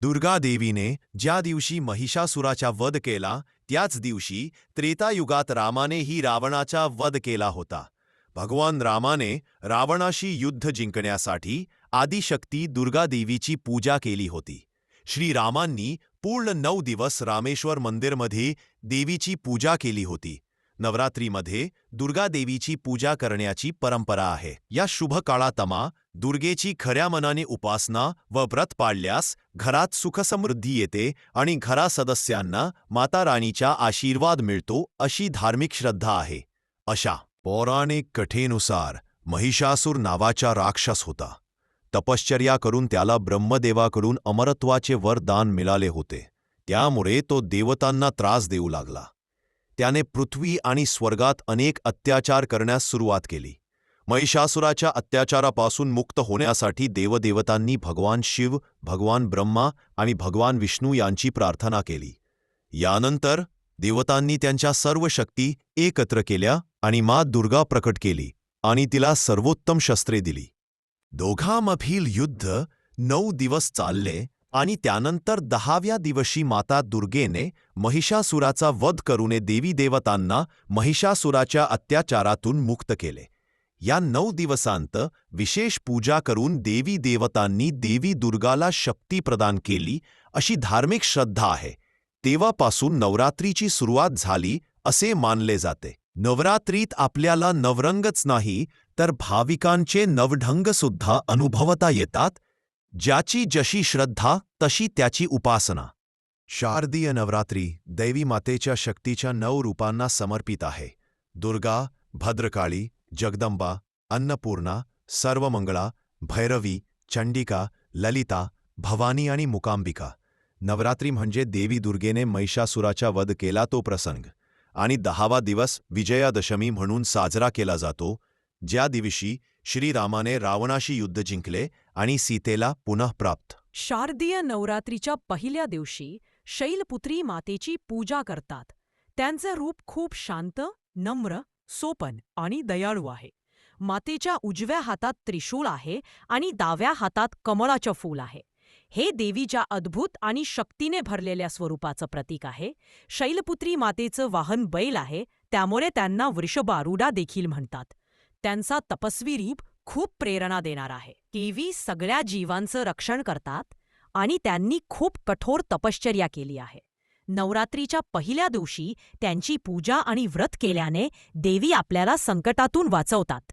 दुर्गा देवीने ज्या दिवशी महिषासुराचा वध केला त्याच दिवशी त्रेतायुगात रामानेही रावणाचा वध केला होता. भगवान रामाने रावणाशी युद्ध जिंकण्यासाठी आदिशक्ती दुर्गा देवीची पूजा केली होती. श्रीरामांनी पूर्ण 9 दिवस रामेश्वर मंदिरमध्ये देवीची पूजा केली होती. नवरात्रीमध्ये दुर्गा देवीची पूजा करण्याची परंपरा आहे. या शुभ काळात दुर्गेची खऱ्या मनाने उपासना व व्रत पाळल्यास घरात सुखसमृद्धी येते आणि घरा सदस्यांना माता राणीचा आशीर्वाद मिळतो अशी धार्मिक श्रद्धा आहे. अशा पौराणिक कथेनुसार महिषासूर नावाचा राक्षस होता. तपश्चर्या करून त्याला ब्रह्मदेवाकडून अमरत्वाचे वरदान मिळाले होते. त्यामुळे तो देवतांना त्रास देऊ लागला. त्याने पृथ्वी आणि स्वर्गात अनेक अत्याचार करण्यास सुरुवात केली. महिषासुराच्या अत्याचारापासून मुक्त होण्यासाठी देवदेवतांनी भगवान शिव, भगवान ब्रह्मा आणि भगवान विष्णू यांची प्रार्थना केली. यानंतर देवतांनी त्यांच्या सर्व शक्ती एकत्र केल्या आणि माँ दुर्गा प्रकट केली आणि तिला सर्वोत्तम शस्त्रे दिली. दोघांमधील युद्ध 9 दिवस चालले आणि त्यानंतर 10व्या दिवशी माता दुर्गेने महिषासुराचा वध करून देवी देवतांना महिषासुराच्या अत्याचारातून मुक्त केले. या 9 दिवसांत विशेष पूजा करून देवी देवतांनी देवी दुर्गाला शक्ती प्रदान केली अशी धार्मिक श्रद्धा आहे. तेव्हापासून नवरात्रीची सुरुवात झाली असे मानले जाते. नवरात्रीत आपल्याला नवरंगच नाही तर भाविकांचे नवढंग सुद्धा अनुभवता येतात. ज्याची जशी श्रद्धा तशी त्याची उपासना. शारदीय नवरात्री दैवी मातेच्या शक्तीच्या 9 रूपांना समर्पित आहे. दुर्गा, भद्रकाळी, जगदंबा, अन्नपूर्णा, सर्वमंगळा, भैरवी, चंडिका, ललिता, भवानी आणि मुकांबिका. नवरात्री म्हणजे देवी दुर्गेने महिषासुराचा वध केला तो प्रसंग. आणि 10वा दिवस विजयादशमी म्हणून साजरा केला जातो, ज्या दिवशी श्रीरामाने रावणाशी युद्ध जिंकले आणि सीतेला पुनः प्राप्त. शारदीय नवरात्रीच्या पहिल्या दिवशी शैलपुत्री मातेची पूजा करतात. त्यांचे रूप खूप शांत, नम्र, सोपन आणि दयाळू आहे. मातेच्या उजव्या हातात त्रिशूळ आहे आणि डाव्या हातात कमळाचं फूल आहे. हे देवीच्या अद्भुत आणि शक्तीने भरलेल्या स्वरूपाचं प्रतीक आहे. शैलपुत्री मातेचं वाहन बैल आहे, त्यामुळे त्यांना वृषभारूढा देखील म्हणतात. त्यांचा तपस्वी रूप खूप प्रेरणा देणार आहे. देवी सगळ्या जीवांचं रक्षण करतात आणि त्यांनी खूप कठोर तपश्चर्या केली आहे. नवरात्रीच्या पहिल्या दिवशी त्यांची पूजा आणि व्रत केल्याने देवी आपल्याला संकटातून वाचवतात.